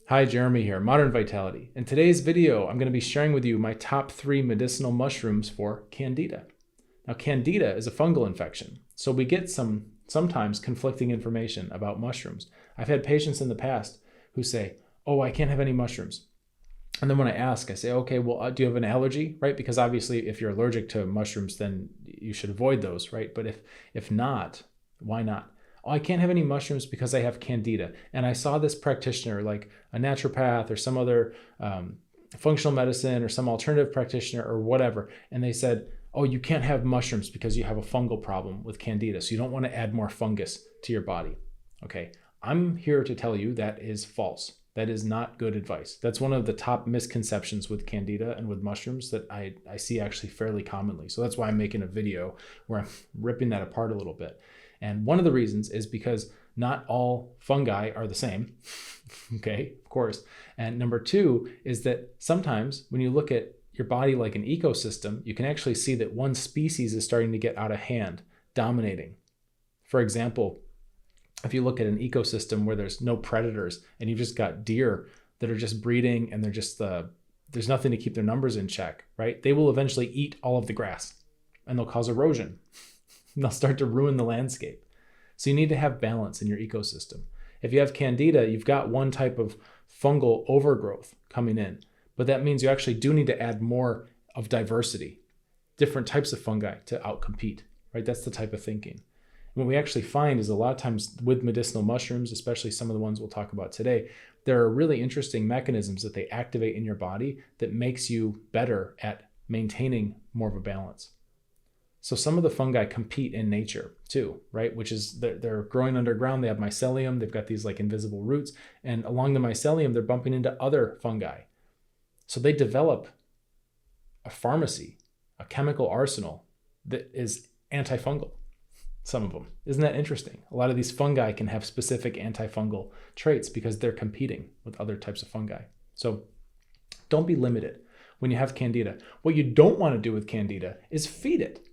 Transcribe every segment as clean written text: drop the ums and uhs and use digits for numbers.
Hi, Jeremy here, Modern Vitality. In today's video, I'm going to be sharing with you my top 3 medicinal mushrooms for Candida. Now, Candida is a fungal infection, so we get sometimes conflicting information about mushrooms. I've had patients in the past who say, oh, I can't have any mushrooms. And then when I ask, I say, okay, well, do you have an allergy, right? Because obviously if you're allergic to mushrooms, then you should avoid those, right? But if not, why not? Oh, I can't have any mushrooms because I have Candida. And I saw this practitioner, like a naturopath or some other functional medicine or some alternative practitioner or whatever. And they said, oh, you can't have mushrooms because you have a fungal problem with Candida. So you don't want to add more fungus to your body. Okay, I'm here to tell you that is false. That is not good advice. That's one of the top misconceptions with Candida and with mushrooms that I see actually fairly commonly. So that's why I'm making a video where I'm ripping that apart a little bit. And one of the reasons is because not all fungi are the same, okay, of course. And number two is that sometimes when you look at your body like an ecosystem, you can actually see that one species is starting to get out of hand, dominating. For example, if you look at an ecosystem where there's no predators and you've just got deer that are just breeding and they're just, there's nothing to keep their numbers in check, right? They will eventually eat all of the grass and they'll cause erosion. They'll start to ruin the landscape. So you need to have balance in your ecosystem. If you have Candida, you've got one type of fungal overgrowth coming in, but that means you actually do need to add more of diversity, different types of fungi to outcompete, right? That's the type of thinking. And what we actually find is a lot of times with medicinal mushrooms, especially some of the ones we'll talk about today, there are really interesting mechanisms that they activate in your body that makes you better at maintaining more of a balance. So some of the fungi compete in nature too, right? Which is they're growing underground. They have mycelium. They've got these like invisible roots. And along the mycelium, they're bumping into other fungi. So they develop a pharmacy, a chemical arsenal that is antifungal, some of them. Isn't that interesting? A lot of these fungi can have specific antifungal traits because they're competing with other types of fungi. So don't be limited when you have Candida. What you don't want to do with Candida is feed it.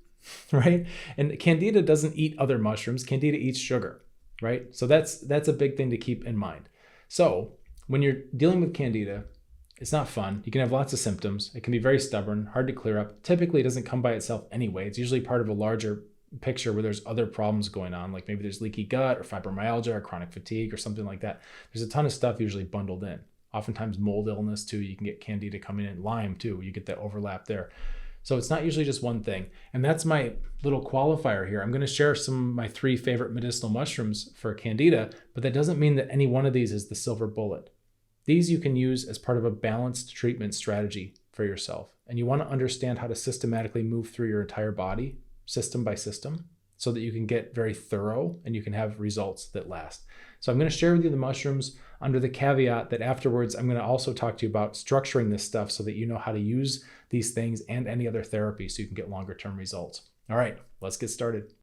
Right? And Candida doesn't eat other mushrooms. Candida eats sugar, right? So that's a big thing to keep in mind. So when you're dealing with Candida, it's not fun. You can have lots of symptoms. It can be very stubborn, hard to clear up. Typically, it doesn't come by itself anyway. It's usually part of a larger picture where there's other problems going on, like maybe there's leaky gut or fibromyalgia or chronic fatigue or something like that. There's a ton of stuff usually bundled in. Oftentimes mold illness too. You can get Candida coming in. Lyme too. You get that overlap there. So it's not usually just one thing. And that's my little qualifier here. I'm going to share some of my 3 favorite medicinal mushrooms for Candida, but that doesn't mean that any one of these is the silver bullet. These you can use as part of a balanced treatment strategy for yourself. And you want to understand how to systematically move through your entire body, system by system, so that you can get very thorough and you can have results that last. So I'm going to share with you the mushrooms under the caveat that afterwards I'm going to also talk to you about structuring this stuff so that you know how to use these things and any other therapy so you can get longer term results. All right, let's get started.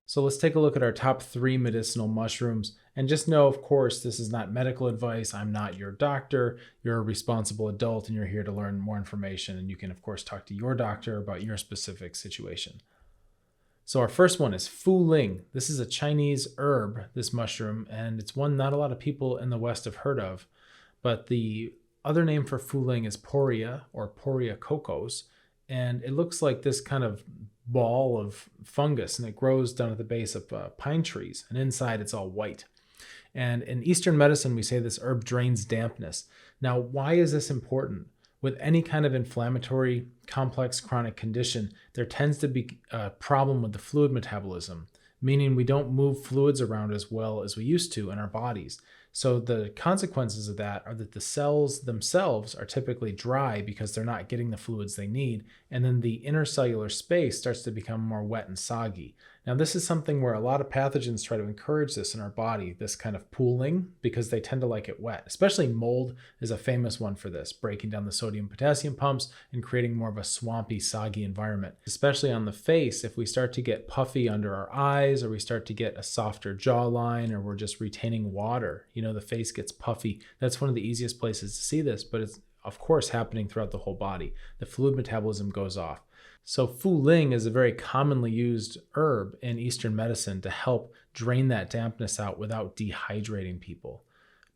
So let's take a look at our top 3 medicinal mushrooms. And just know, of course, this is not medical advice. I'm not your doctor. You're a responsible adult and you're here to learn more information. And you can, of course, talk to your doctor about your specific situation. So our first one is Fu Ling. This is a Chinese herb, this mushroom, and it's one not a lot of people in the West have heard of. But the other name for Fu Ling is Poria or Poria cocos. And it looks like this kind of ball of fungus, and it grows down at the base of pine trees. And inside it's all white. And in Eastern medicine, we say this herb drains dampness. Now, why is this important? With any kind of inflammatory, complex chronic condition, there tends to be a problem with the fluid metabolism, meaning we don't move fluids around as well as we used to in our bodies. So the consequences of that are that the cells themselves are typically dry because they're not getting the fluids they need, and then the intercellular space starts to become more wet and soggy. Now, this is something where a lot of pathogens try to encourage this in our body, this kind of pooling, because they tend to like it wet. Especially mold is a famous one for this, breaking down the sodium-potassium pumps and creating more of a swampy, soggy environment. Especially on the face, if we start to get puffy under our eyes, or we start to get a softer jawline, or we're just retaining water, the face gets puffy. That's one of the easiest places to see this, but it's of course happening throughout the whole body. The fluid metabolism goes off. So fu ling is a very commonly used herb in Eastern medicine to help drain that dampness out without dehydrating people.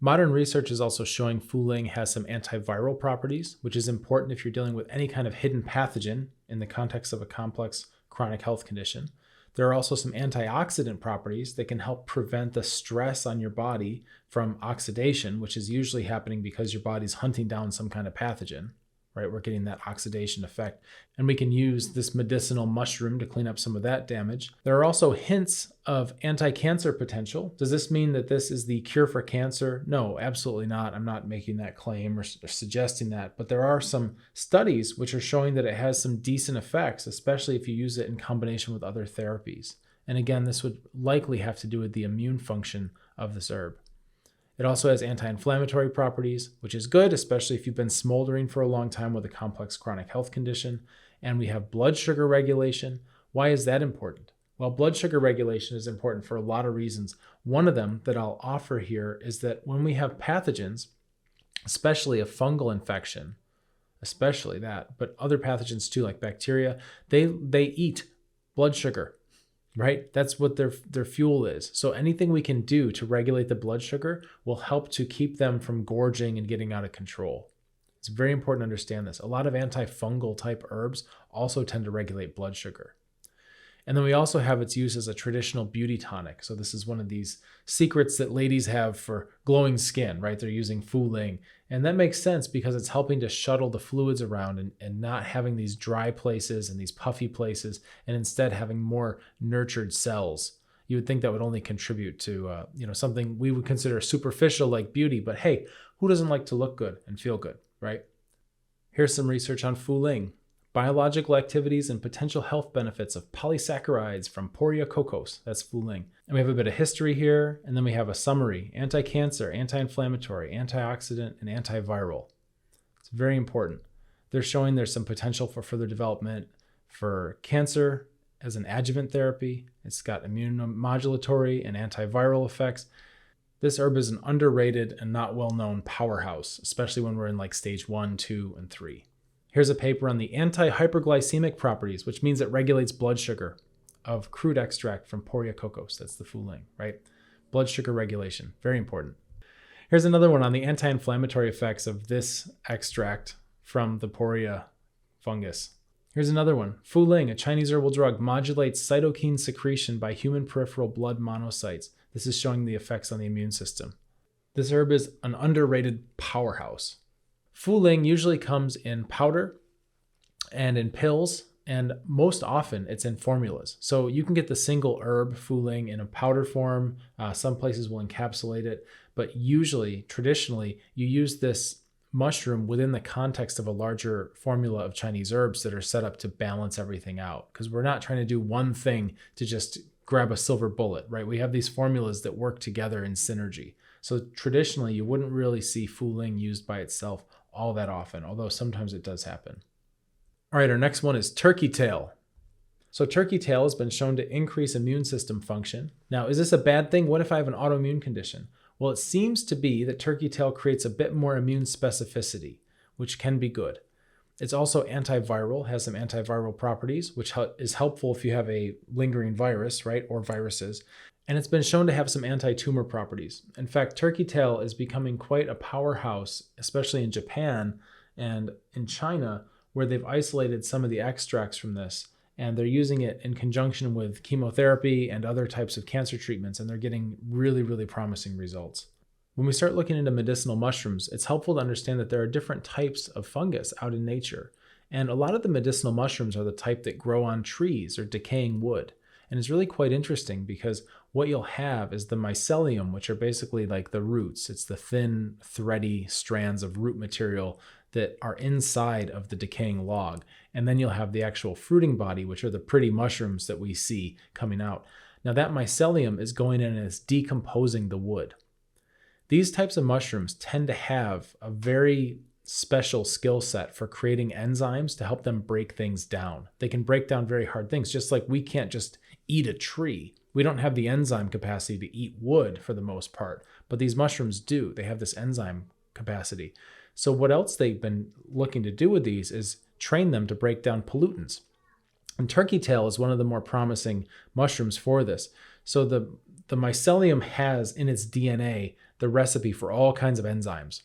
Modern research is also showing fu ling has some antiviral properties, which is important if you're dealing with any kind of hidden pathogen in the context of a complex chronic health condition. There are also some antioxidant properties that can help prevent the stress on your body from oxidation, which is usually happening because your body's hunting down some kind of pathogen, right? We're getting that oxidation effect. And we can use this medicinal mushroom to clean up some of that damage. There are also hints of anti-cancer potential. Does this mean that this is the cure for cancer? No, absolutely not. I'm not making that claim or suggesting that. But there are some studies which are showing that it has some decent effects, especially if you use it in combination with other therapies. And again, this would likely have to do with the immune function of this herb. It also has anti-inflammatory properties, which is good, especially if you've been smoldering for a long time with a complex chronic health condition. And we have blood sugar regulation. Why is that important? Well, blood sugar regulation is important for a lot of reasons. One of them that I'll offer here is that when we have pathogens, especially a fungal infection, especially that, but other pathogens too, like bacteria, they eat blood sugar. Right? That's what their fuel is. So anything we can do to regulate the blood sugar will help to keep them from gorging and getting out of control. It's very important to understand this. A lot of antifungal type herbs also tend to regulate blood sugar. And then we also have its use as a traditional beauty tonic. So this is one of these secrets that ladies have for glowing skin, right? They're using fu ling. And that makes sense because it's helping to shuttle the fluids around and not having these dry places and these puffy places, and instead having more nurtured cells. You would think that would only contribute to something we would consider superficial like beauty, but hey, who doesn't like to look good and feel good, right? Here's some research on fu ling. Biological activities and potential health benefits of polysaccharides from Poria cocos. That's fu ling. And we have a bit of history here, and then we have a summary: anti-cancer, anti-inflammatory, antioxidant, and antiviral. It's very important. They're showing there's some potential for further development for cancer as an adjuvant therapy. It's got immunomodulatory and antiviral effects. This herb is an underrated and not well-known powerhouse, especially when we're in like stage 1, 2, and 3. Here's a paper on the anti-hyperglycemic properties, which means it regulates blood sugar of crude extract from Poria cocos. That's the fu ling, right? Blood sugar regulation, very important. Here's another one on the anti-inflammatory effects of this extract from the Poria fungus. Here's another one. Fu ling, a Chinese herbal drug, modulates cytokine secretion by human peripheral blood monocytes. This is showing the effects on the immune system. This herb is an underrated powerhouse. Fu ling usually comes in powder and in pills, and most often it's in formulas. So you can get the single herb fu ling in a powder form. Some places will encapsulate it, but usually, traditionally, you use this mushroom within the context of a larger formula of Chinese herbs that are set up to balance everything out, because we're not trying to do one thing to just grab a silver bullet, right? We have these formulas that work together in synergy. So traditionally, you wouldn't really see fu ling used by itself all that often, although sometimes it does happen. All right, our next one is turkey tail. So turkey tail has been shown to increase immune system function. Now, is this a bad thing? What if I have an autoimmune condition? Well, it seems to be that turkey tail creates a bit more immune specificity, which can be good. It's also antiviral, has some antiviral properties, which is helpful if you have a lingering virus, right, or viruses. And it's been shown to have some anti-tumor properties. In fact, turkey tail is becoming quite a powerhouse, especially in Japan and in China, where they've isolated some of the extracts from this, and they're using it in conjunction with chemotherapy and other types of cancer treatments, and they're getting really, really promising results. When we start looking into medicinal mushrooms, it's helpful to understand that there are different types of fungus out in nature. And a lot of the medicinal mushrooms are the type that grow on trees or decaying wood. And it's really quite interesting because what you'll have is the mycelium, which are basically like the roots. It's the thin, thready strands of root material that are inside of the decaying log. And then you'll have the actual fruiting body, which are the pretty mushrooms that we see coming out. Now that mycelium is going in and it's decomposing the wood. These types of mushrooms tend to have a very special skill set for creating enzymes to help them break things down. They can break down very hard things, just like we can't just eat a tree. We don't have the enzyme capacity to eat wood for the most part, but these mushrooms do. They have this enzyme capacity. So what else they've been looking to do with these is train them to break down pollutants. And turkey tail is one of the more promising mushrooms for this. So the mycelium has in its DNA the recipe for all kinds of enzymes.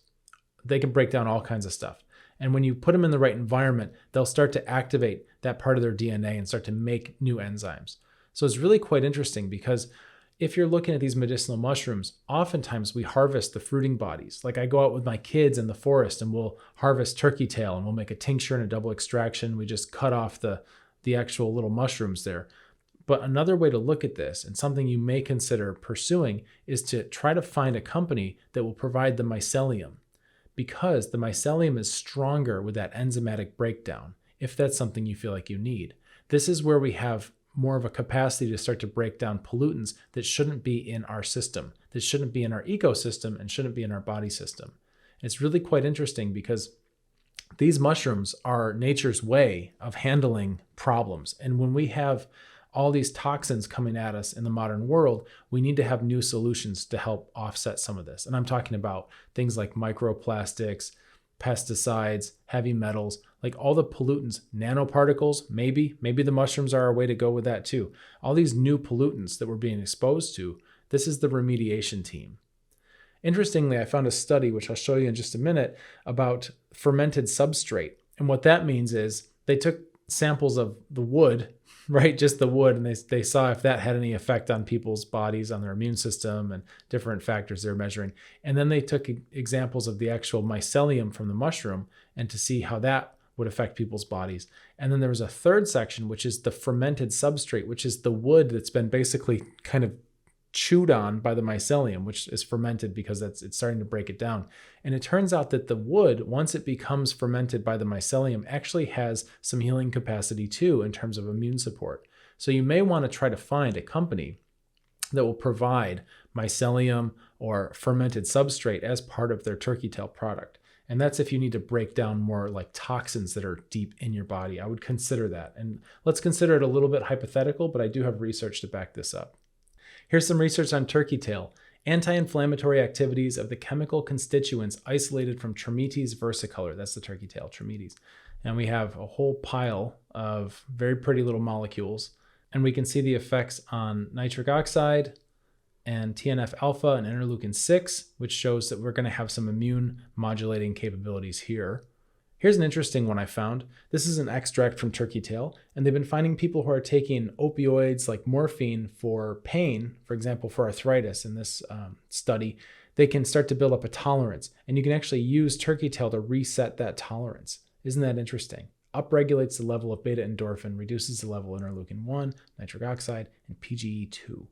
They can break down all kinds of stuff. And when you put them in the right environment, they'll start to activate that part of their DNA and start to make new enzymes. So it's really quite interesting because if you're looking at these medicinal mushrooms, oftentimes we harvest the fruiting bodies. Like I go out with my kids in the forest and we'll harvest turkey tail and we'll make a tincture and a double extraction. We just cut off the actual little mushrooms there. But another way to look at this, and something you may consider pursuing, is to try to find a company that will provide the mycelium, because the mycelium is stronger with that enzymatic breakdown, if that's something you feel like you need. This is where we have more of a capacity to start to break down pollutants that shouldn't be in our system, that shouldn't be in our ecosystem, and shouldn't be in our body system. It's really quite interesting because these mushrooms are nature's way of handling problems. And when we have all these toxins coming at us in the modern world, we need to have new solutions to help offset some of this. And I'm talking about things like microplastics, pesticides, heavy metals, like all the pollutants, nanoparticles, maybe the mushrooms are a way to go with that too. All these new pollutants that we're being exposed to, this is the remediation team. Interestingly, I found a study, which I'll show you in just a minute, about fermented substrate. And what that means is they took samples of the wood, right? Just the wood. And they saw if that had any effect on people's bodies, on their immune system and different factors they're measuring. And then they took examples of the actual mycelium from the mushroom and to see how that would affect people's bodies. And then there was a third section, which is the fermented substrate, which is the wood that's been basically kind of chewed on by the mycelium, which is fermented because it's starting to break it down. And it turns out that the wood, once it becomes fermented by the mycelium, actually has some healing capacity too in terms of immune support. So you may want to try to find a company that will provide mycelium or fermented substrate as part of their turkey tail product. And that's if you need to break down more like toxins that are deep in your body. I would consider that. And let's consider it a little bit hypothetical, but I do have research to back this up. Here's some research on turkey tail. Anti-inflammatory activities of the chemical constituents isolated from Trametes versicolor. That's the turkey tail, Trametes. And we have a whole pile of very pretty little molecules. And we can see the effects on nitric oxide and TNF-alpha and interleukin-6, which shows that we're going to have some immune modulating capabilities here. Here's an interesting one I found. This is an extract from turkey tail, and they've been finding people who are taking opioids like morphine for pain, for example, for arthritis in this study, they can start to build up a tolerance, and you can actually use turkey tail to reset that tolerance. Isn't that interesting? Upregulates the level of beta endorphin, reduces the level of interleukin-1, nitric oxide, and PGE2.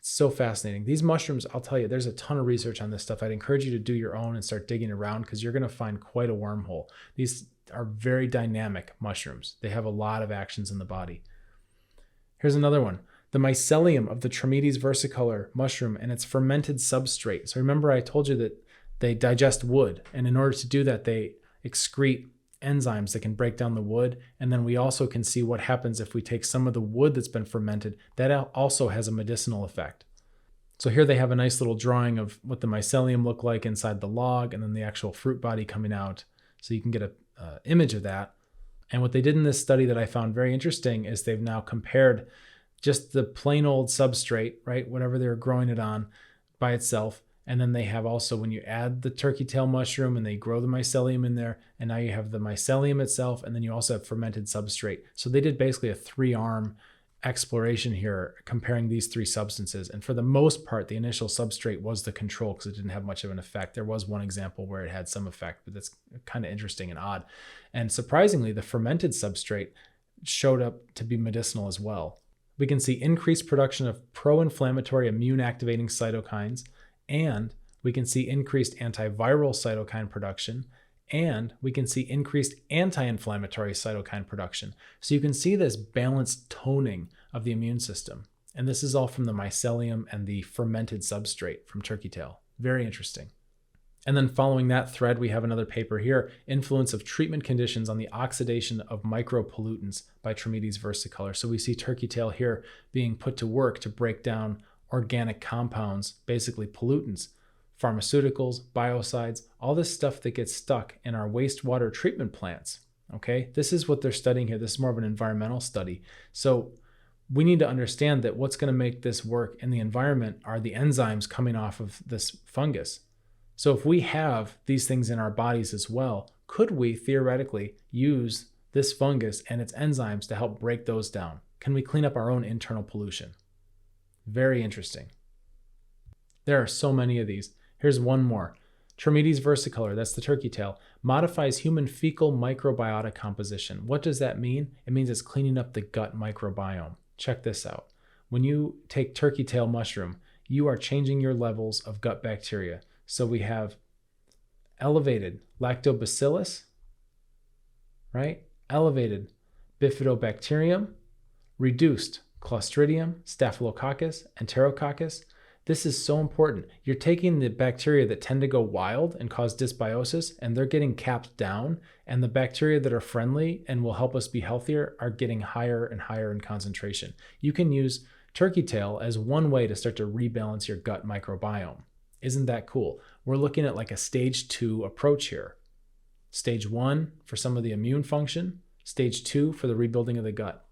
So fascinating. These mushrooms, I'll tell you, there's a ton of research on this stuff. I'd encourage you to do your own and start digging around because you're going to find quite a wormhole. These are very dynamic mushrooms. They have a lot of actions in the body. Here's another one. The mycelium of the Trametes versicolor mushroom and its fermented substrate. So remember I told you that they digest wood, and in order to do that, they excrete enzymes that can break down the wood. And then we also can see what happens if we take some of the wood that's been fermented. That also has a medicinal effect. So here they have a nice little drawing of what the mycelium look like inside the log and then the actual fruit body coming out. So you can get an image of that. And what they did in this study that I found very interesting is they've now compared just the plain old substrate, right? Whatever they're growing it on by itself. And then they have also, when you add the turkey tail mushroom and they grow the mycelium in there, and now you have the mycelium itself, and then you also have fermented substrate. So they did basically a 3-arm exploration here comparing these 3 substances. And for the most part, the initial substrate was the control because it didn't have much of an effect. There was one example where it had some effect, but that's kind of interesting and odd. And surprisingly, the fermented substrate showed up to be medicinal as well. We can see increased production of pro-inflammatory immune activating cytokines, and we can see increased antiviral cytokine production, and we can see increased anti-inflammatory cytokine production. So you can see this balanced toning of the immune system. And this is all from the mycelium and the fermented substrate from turkey tail. Very interesting. And then following that thread, we have another paper here, Influence of Treatment Conditions on the Oxidation of Micropollutants by Trametes versicolor. So we see turkey tail here being put to work to break down organic compounds, basically pollutants, pharmaceuticals, biocides, all this stuff that gets stuck in our wastewater treatment plants. Okay, this is what they're studying here. This is more of an environmental study. So we need to understand that what's going to make this work in the environment are the enzymes coming off of this fungus. So if we have these things in our bodies as well, could we theoretically use this fungus and its enzymes to help break those down? Can we clean up our own internal pollution? Very interesting. There are so many of these. Here's one more. Trametes versicolor, that's the turkey tail, modifies human fecal microbiota composition. What does that mean? It means it's cleaning up the gut microbiome. Check this out. When you take turkey tail mushroom, you are changing your levels of gut bacteria. So we have elevated lactobacillus, right? Elevated bifidobacterium, reduced Clostridium, Staphylococcus, Enterococcus. This is so important. You're taking the bacteria that tend to go wild and cause dysbiosis, and they're getting capped down, and the bacteria that are friendly and will help us be healthier are getting higher and higher in concentration. You can use turkey tail as one way to start to rebalance your gut microbiome. Isn't that cool? We're looking at like a stage 2 approach here. Stage 1 for some of the immune function, stage 2 for the rebuilding of the gut.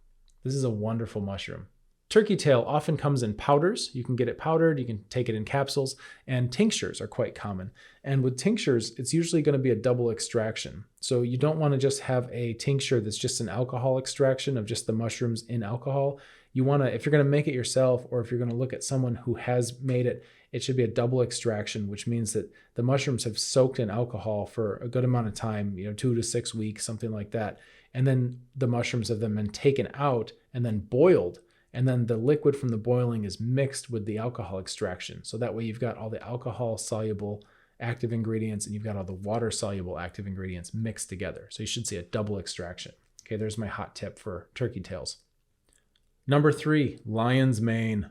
This is a wonderful mushroom. Turkey tail often comes in powders. You can get it powdered, you can take it in capsules, and tinctures are quite common. And with tinctures, it's usually going to be a double extraction. So you don't want to just have a tincture that's just an alcohol extraction of just the mushrooms in alcohol. You want to, if you're going to make it yourself, or if you're going to look at someone who has made it, it should be a double extraction, which means that the mushrooms have soaked in alcohol for a good amount of time, 2 to 6 weeks, something like that. And then the mushrooms have then been taken out and then boiled. And then the liquid from the boiling is mixed with the alcohol extraction. So that way you've got all the alcohol-soluble active ingredients and you've got all the water-soluble active ingredients mixed together. So you should see a double extraction. Okay, there's my hot tip for turkey tails. Number 3, lion's mane.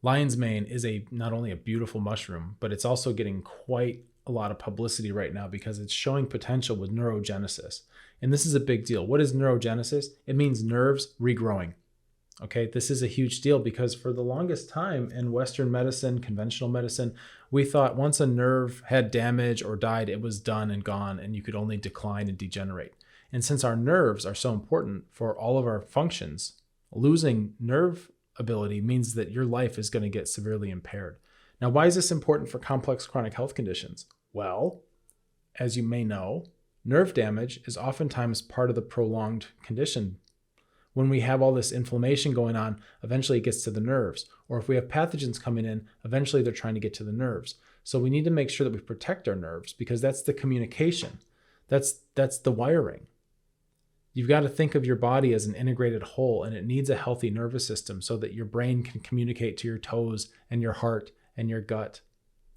Lion's mane is not only a beautiful mushroom, but it's also getting quite a lot of publicity right now because it's showing potential with neurogenesis. And this is a big deal. What is neurogenesis? It means nerves regrowing. Okay, this is a huge deal because for the longest time in Western medicine, conventional medicine, we thought once a nerve had damage or died, it was done and gone and you could only decline and degenerate. And since our nerves are so important for all of our functions, losing nerve ability means that your life is going to get severely impaired. Now, why is this important for complex chronic health conditions? Well, as you may know, nerve damage is oftentimes part of the prolonged condition. When we have all this inflammation going on, eventually it gets to the nerves. Or if we have pathogens coming in, eventually they're trying to get to the nerves. So we need to make sure that we protect our nerves because that's the communication. That's the wiring. You've got to think of your body as an integrated whole, and it needs a healthy nervous system so that your brain can communicate to your toes and your heart and your gut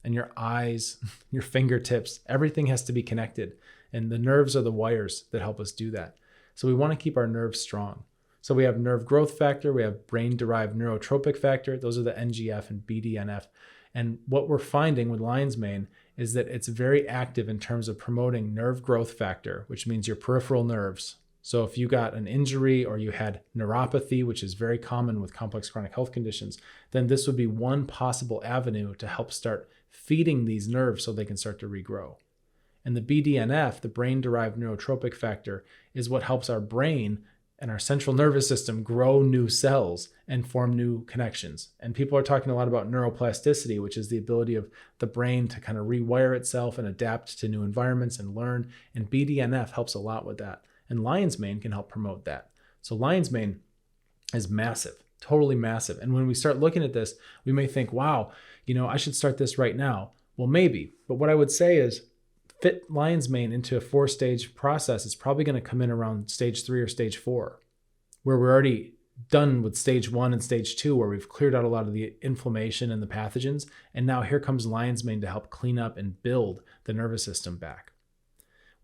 and your eyes, your fingertips. Everything has to be connected. And the nerves are the wires that help us do that. So we want to keep our nerves strong. So we have nerve growth factor, we have brain-derived neurotropic factor. Those are the NGF and BDNF. And what we're finding with lion's mane is that it's very active in terms of promoting nerve growth factor, which means your peripheral nerves. So if you got an injury or you had neuropathy, which is very common with complex chronic health conditions, then this would be one possible avenue to help start feeding these nerves so they can start to regrow. And the BDNF, the brain-derived neurotropic factor, is what helps our brain and our central nervous system grow new cells and form new connections. And people are talking a lot about neuroplasticity, which is the ability of the brain to kind of rewire itself and adapt to new environments and learn. And BDNF helps a lot with that. And lion's mane can help promote that. So lion's mane is massive, totally massive. And when we start looking at this, we may think, wow, I should start this right now. Well, maybe. But what I would say is, fit lion's mane into a 4-stage process is probably going to come in around stage 3 or stage 4, where we're already done with stage 1 and stage 2, where we've cleared out a lot of the inflammation and the pathogens. And now here comes lion's mane to help clean up and build the nervous system back.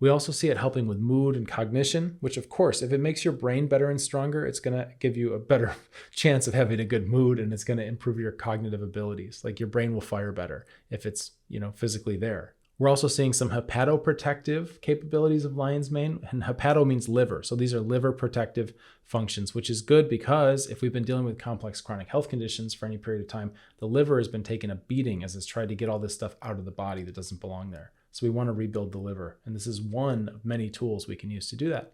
We also see it helping with mood and cognition, which of course, if it makes your brain better and stronger, it's going to give you a better chance of having a good mood, and it's going to improve your cognitive abilities. Like your brain will fire better if it's, physically there. We're also seeing some hepatoprotective capabilities of lion's mane, and hepato means liver. So these are liver protective functions, which is good because if we've been dealing with complex chronic health conditions for any period of time, the liver has been taking a beating as it's tried to get all this stuff out of the body that doesn't belong there. So we want to rebuild the liver. And this is one of many tools we can use to do that.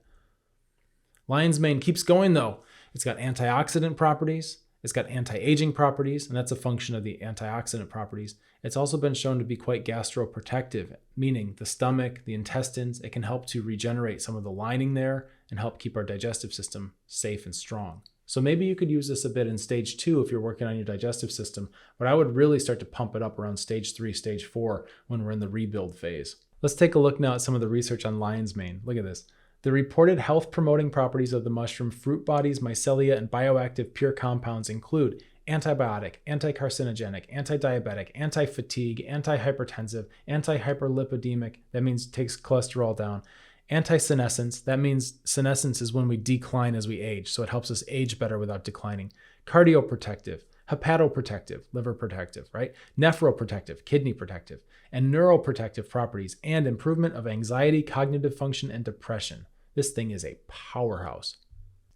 Lion's mane keeps going though. It's got antioxidant properties. It's got anti-aging properties, and that's a function of the antioxidant properties. It's also been shown to be quite gastroprotective, meaning the stomach, the intestines, it can help to regenerate some of the lining there and help keep our digestive system safe and strong. So maybe you could use this a bit in stage 2 if you're working on your digestive system, but I would really start to pump it up around stage 3, stage 4 when we're in the rebuild phase. Let's take a look now at some of the research on lion's mane. Look at this. The reported health-promoting properties of the mushroom fruit bodies, mycelia, and bioactive pure compounds include antibiotic, anti-carcinogenic, anti-diabetic, anti-fatigue, anti-hypertensive, anti-hyperlipidemic, that means takes cholesterol down, anti-senescence, that means senescence is when we decline as we age, so it helps us age better without declining, cardioprotective, hepatoprotective, liver protective, right? Nephroprotective, kidney protective, and neuroprotective properties, and improvement of anxiety, cognitive function, and depression. This thing is a powerhouse.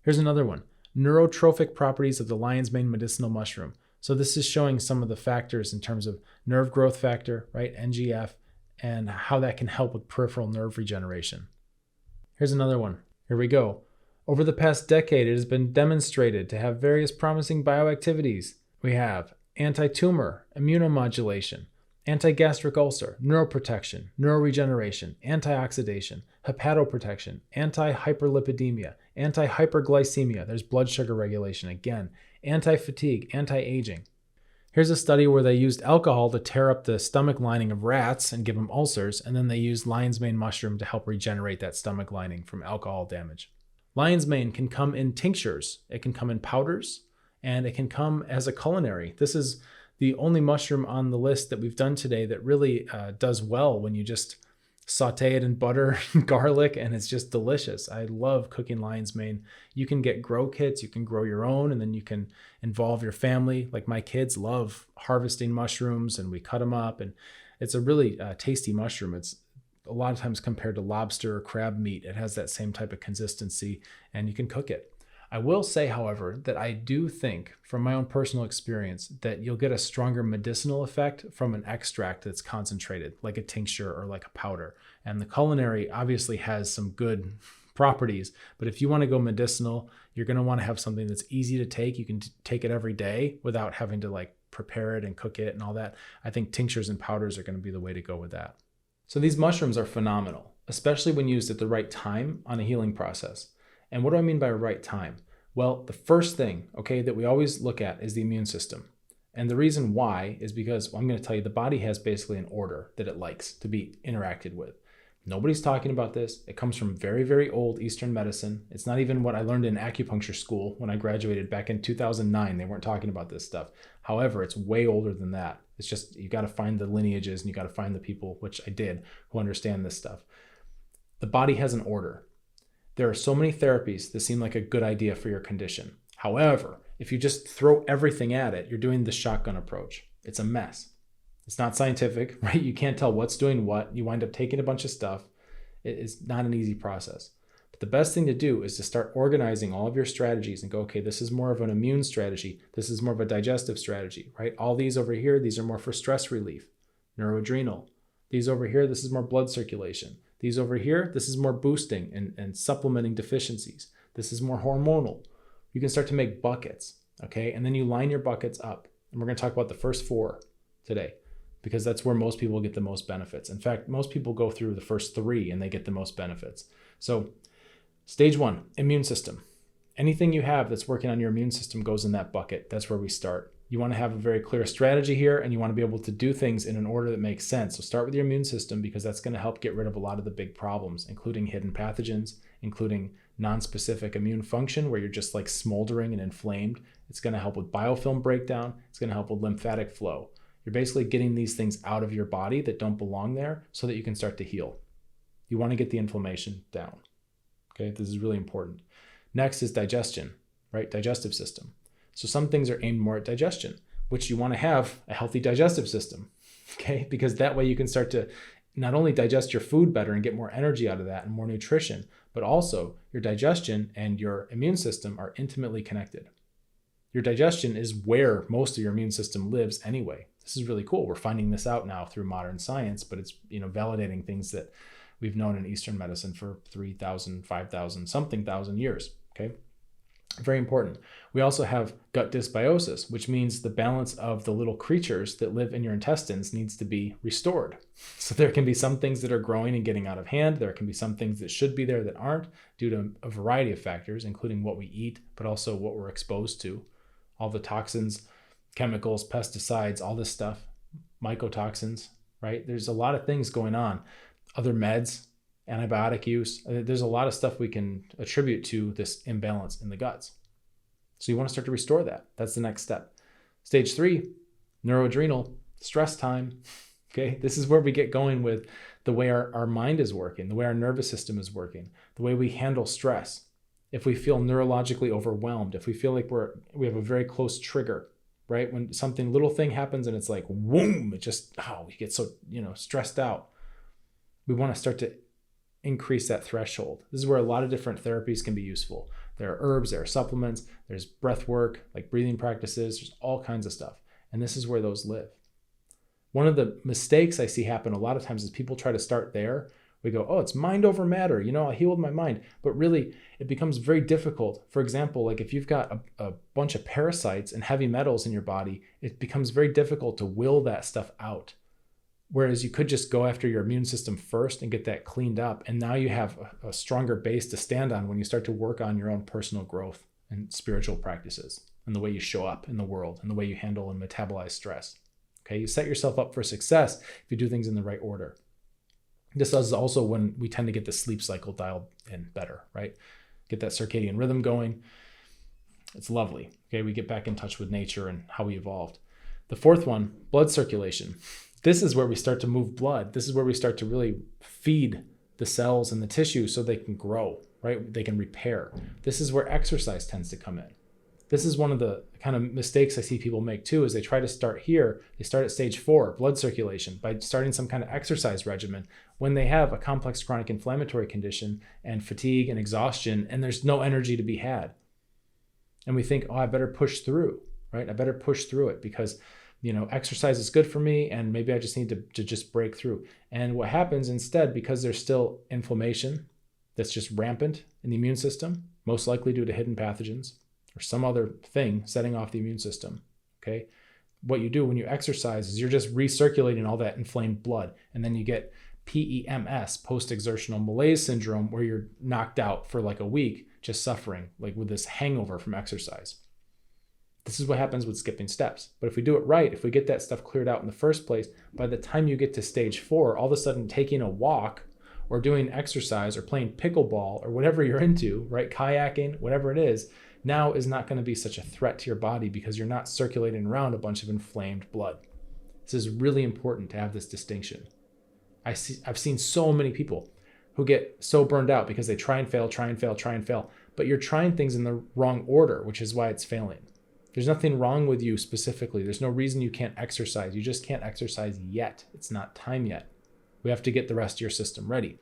Here's another one. Neurotrophic properties of the lion's mane medicinal mushroom. So this is showing some of the factors in terms of nerve growth factor, right? NGF, and how that can help with peripheral nerve regeneration. Here's another one. Here we go. Over the past decade, it has been demonstrated to have various promising bioactivities. We have anti-tumor, immunomodulation, anti-gastric ulcer, neuroprotection, neuroregeneration, antioxidation, hepatoprotection, anti-hyperlipidemia, anti-hyperglycemia, there's blood sugar regulation again, anti-fatigue, anti-aging. Here's a study where they used alcohol to tear up the stomach lining of rats and give them ulcers, and then they used lion's mane mushroom to help regenerate that stomach lining from alcohol damage. Lion's mane can come in tinctures, it can come in powders, and it can come as a culinary. This is the only mushroom on the list that we've done today that really does well when you just saute it in butter and garlic, and it's just delicious. I love cooking lion's mane. You can get grow kits, you can grow your own, and then you can involve your family. Like my kids love harvesting mushrooms, and we cut them up, and it's a really tasty mushroom. It's a lot of times compared to lobster or crab meat. It has that same type of consistency, and you can cook it. I will say, however, that I do think from my own personal experience that you'll get a stronger medicinal effect from an extract that's concentrated, like a tincture or like a powder. And the culinary obviously has some good properties, but if you want to go medicinal, you're going to want to have something that's easy to take. You can take it every day without having to like prepare it and cook it and all that. I think tinctures and powders are going to be the way to go with that. So these mushrooms are phenomenal, especially when used at the right time on a healing process. And what do I mean by right time? Well, the first thing, okay, that we always look at is the immune system. And the reason why is because, well, I'm going to tell you, the body has basically an order that it likes to be interacted with. Nobody's talking about this. It comes from very, very old Eastern medicine. It's not even what I learned in acupuncture school when I graduated back in 2009. They weren't talking about this stuff. However, it's way older than that. It's just, you got to find the lineages and you got to find the people, which I did, who understand this stuff. The body has an order. There are so many therapies that seem like a good idea for your condition. However, if you just throw everything at it, you're doing the shotgun approach. It's a mess. It's not scientific, right? You can't tell what's doing what. You wind up taking a bunch of stuff. It's not an easy process. But the best thing to do is to start organizing all of your strategies and go, okay, this is more of an immune strategy. This is more of a digestive strategy, right? All these over here, these are more for stress relief, neuroadrenal. These over here, this is more blood circulation. These over here, this is more boosting and supplementing deficiencies. This is more hormonal. You can start to make buckets, okay? And then you line your buckets up. And we're going to talk about the first 4 today because that's where most people get the most benefits. In fact, most people go through the first 3 and they get the most benefits. So stage 1, immune system. Anything you have that's working on your immune system goes in that bucket. That's where we start. You want to have a very clear strategy here, and you want to be able to do things in an order that makes sense. So start with your immune system because that's going to help get rid of a lot of the big problems, including hidden pathogens, including non-specific immune function where you're just like smoldering and inflamed. It's going to help with biofilm breakdown. It's going to help with lymphatic flow. You're basically getting these things out of your body that don't belong there so that you can start to heal. You want to get the inflammation down. Okay, this is really important. Next is digestion, right? Digestive system. So some things are aimed more at digestion, which you want to have a healthy digestive system, okay? Because that way you can start to not only digest your food better and get more energy out of that and more nutrition, but also your digestion and your immune system are intimately connected. Your digestion is where most of your immune system lives anyway. This is really cool. We're finding this out now through modern science, but it's, validating things that we've known in Eastern medicine for 3,000, 5,000, something thousand years. Okay. Very important. We also have gut dysbiosis, which means the balance of the little creatures that live in your intestines needs to be restored. So there can be some things that are growing and getting out of hand. There can be some things that should be there that aren't, due to a variety of factors, including what we eat, but also what we're exposed to. All the toxins, chemicals, pesticides, all this stuff, mycotoxins, right? There's a lot of things going on. Other meds, antibiotic use. There's a lot of stuff we can attribute to this imbalance in the guts. So you want to start to restore that. That's the next step. Stage 3, neuroadrenal, stress time. Okay, this is where we get going with the way our mind is working, the way our nervous system is working, the way we handle stress. If we feel neurologically overwhelmed, if we feel like we have a very close trigger, right? When little thing happens and it's like, whoom, we get so, stressed out. We want to start to increase that threshold. This is where a lot of different therapies can be useful. There are herbs, there are supplements, there's breath work, like breathing practices, there's all kinds of stuff. And this is where those live. One of the mistakes I see happen a lot of times is people try to start there. We go, oh, it's mind over matter. I healed my mind. But really, it becomes very difficult. For example, like if you've got a bunch of parasites and heavy metals in your body, it becomes very difficult to will that stuff out. Whereas you could just go after your immune system first and get that cleaned up. And now you have a stronger base to stand on when you start to work on your own personal growth and spiritual practices and the way you show up in the world and the way you handle and metabolize stress. Okay, you set yourself up for success if you do things in the right order. This is also when we tend to get the sleep cycle dialed in better, right? Get that circadian rhythm going. It's lovely. Okay, we get back in touch with nature and how we evolved. The fourth one, blood circulation. This is where we start to move blood. This is where we start to really feed the cells and the tissue so they can grow, right? They can repair. This is where exercise tends to come in. This is one of the kind of mistakes I see people make too, is they try to start here. They start at stage 4, blood circulation, by starting some kind of exercise regimen when they have a complex chronic inflammatory condition and fatigue and exhaustion, and there's no energy to be had. And we think, oh, I better push through, right? I better push through it because exercise is good for me and maybe I just need to just break through. And what happens instead, because there's still inflammation that's just rampant in the immune system, most likely due to hidden pathogens or some other thing setting off the immune system, okay? What you do when you exercise is you're just recirculating all that inflamed blood. And then you get PEMS, post-exertional malaise syndrome, where you're knocked out for like a week, just suffering, like with this hangover from exercise. This is what happens with skipping steps. But if we do it right, if we get that stuff cleared out in the first place, by the time you get to stage 4, all of a sudden taking a walk or doing exercise or playing pickleball or whatever you're into, right? Kayaking, whatever it is, now is not going to be such a threat to your body because you're not circulating around a bunch of inflamed blood. This is really important to have this distinction. I've seen so many people who get so burned out because they try and fail, but you're trying things in the wrong order, which is why it's failing. There's nothing wrong with you specifically. There's no reason you can't exercise. You just can't exercise yet. It's not time yet. We have to get the rest of your system ready.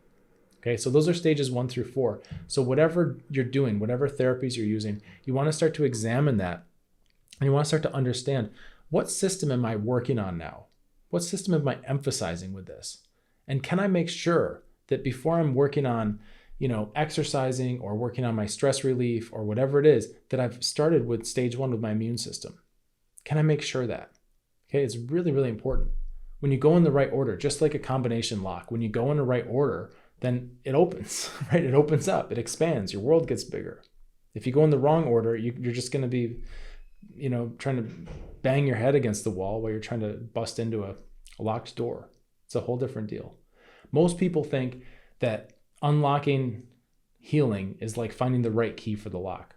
Okay, so those are stages 1 through 4. So whatever you're doing, whatever therapies you're using, you want to start to examine that. And you want to start to understand, what system am I working on now? What system am I emphasizing with this? And can I make sure that before I'm working on exercising or working on my stress relief or whatever it is, that I've started with stage 1 with my immune system? Can I make sure that? Okay, it's really, really important. When you go in the right order, just like a combination lock, when you go in the right order, then it opens, right? It opens up, it expands, your world gets bigger. If you go in the wrong order, you're just going to be, trying to bang your head against the wall while you're trying to bust into a locked door. It's a whole different deal. Most people think that unlocking healing is like finding the right key for the lock.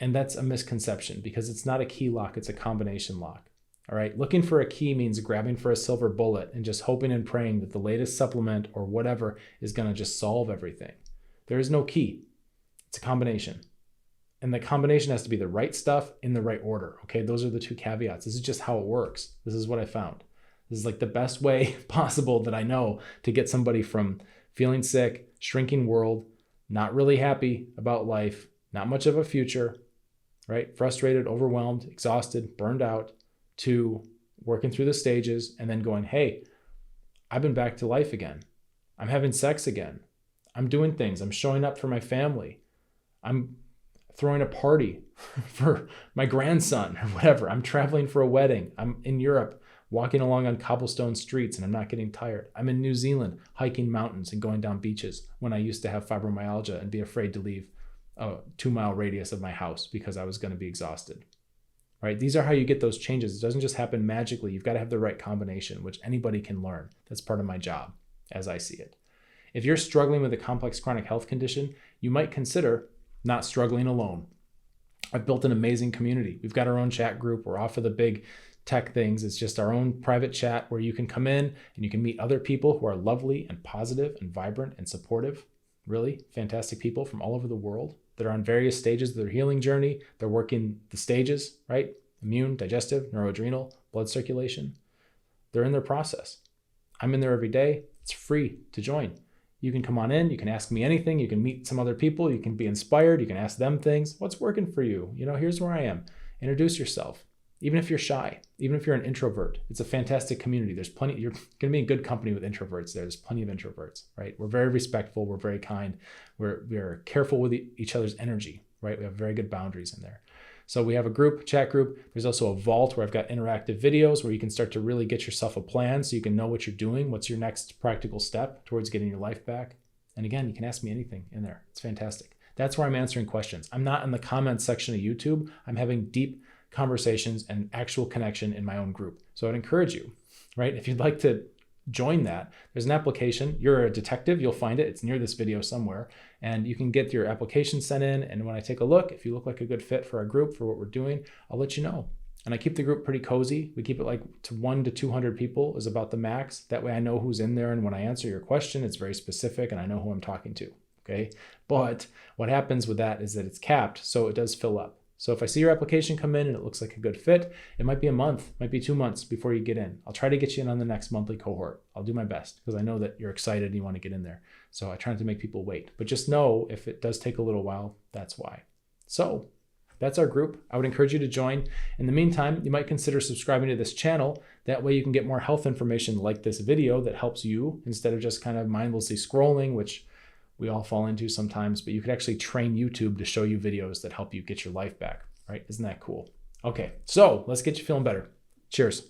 And that's a misconception because it's not a key lock, it's a combination lock. All right, looking for a key means grabbing for a silver bullet and just hoping and praying that the latest supplement or whatever is going to just solve everything. There is no key. It's a combination. And the combination has to be the right stuff in the right order. Okay, those are the 2 caveats. This is just how it works. This is what I found. This is like the best way possible that I know to get somebody from feeling sick, shrinking world, not really happy about life, not much of a future, right? Frustrated, overwhelmed, exhausted, burned out, to working through the stages, and then going, hey, I've been back to life again. I'm having sex again. I'm doing things. I'm showing up for my family. I'm throwing a party for my grandson or whatever. I'm traveling for a wedding. I'm in Europe walking along on cobblestone streets and I'm not getting tired. I'm in New Zealand hiking mountains and going down beaches when I used to have fibromyalgia and be afraid to leave a 2-mile radius of my house because I was going to be exhausted. Right? These are how you get those changes. It doesn't just happen magically. You've got to have the right combination, which anybody can learn. That's part of my job as I see it. If you're struggling with a complex chronic health condition, you might consider not struggling alone. I've built an amazing community. We've got our own chat group. We're off of the big tech things. It's just our own private chat where you can come in and you can meet other people who are lovely and positive and vibrant and supportive. Really fantastic people from all over the world that are on various stages of their healing journey. They're working the stages, right? Immune, digestive, neuroadrenal, blood circulation. They're in their process. I'm in there every day. It's free to join. You can come on in. You can ask me anything. You can meet some other people. You can be inspired. You can ask them things. What's working for you? Here's where I am. Introduce yourself. Even if you're shy, even if you're an introvert, it's a fantastic community. There's plenty, you're going to be in good company with introverts there. There's plenty of introverts, right? We're very respectful. We're very kind. We're careful with each other's energy, right? We have very good boundaries in there. So we have a chat group. There's also a vault where I've got interactive videos where you can start to really get yourself a plan so you can know what you're doing. What's your next practical step towards getting your life back? And again, you can ask me anything in there. It's fantastic. That's where I'm answering questions. I'm not in the comments section of YouTube. I'm having deep conversations and actual connection in my own group. So I'd encourage you, right? If you'd like to join that, there's an application. You're a detective, you'll find it. It's near this video somewhere. And you can get your application sent in. And when I take a look, if you look like a good fit for our group, for what we're doing, I'll let you know. And I keep the group pretty cozy. We keep it like to 1 to 200 people is about the max. That way I know who's in there. And when I answer your question, it's very specific and I know who I'm talking to. Okay. But what happens with that is that it's capped. So it does fill up. So if I see your application come in and it looks like a good fit, it might be a month, might be 2 months before you get in. I'll try to get you in on the next monthly cohort. I'll do my best because I know that you're excited and you want to get in there. So I try not to make people wait, but just know if it does take a little while, that's why. So that's our group. I would encourage you to join. In the meantime, you might consider subscribing to this channel. That way you can get more health information like this video that helps you instead of just kind of mindlessly scrolling, which we all fall into sometimes, but you could actually train YouTube to show you videos that help you get your life back, right? Isn't that cool? Okay, so let's get you feeling better. Cheers.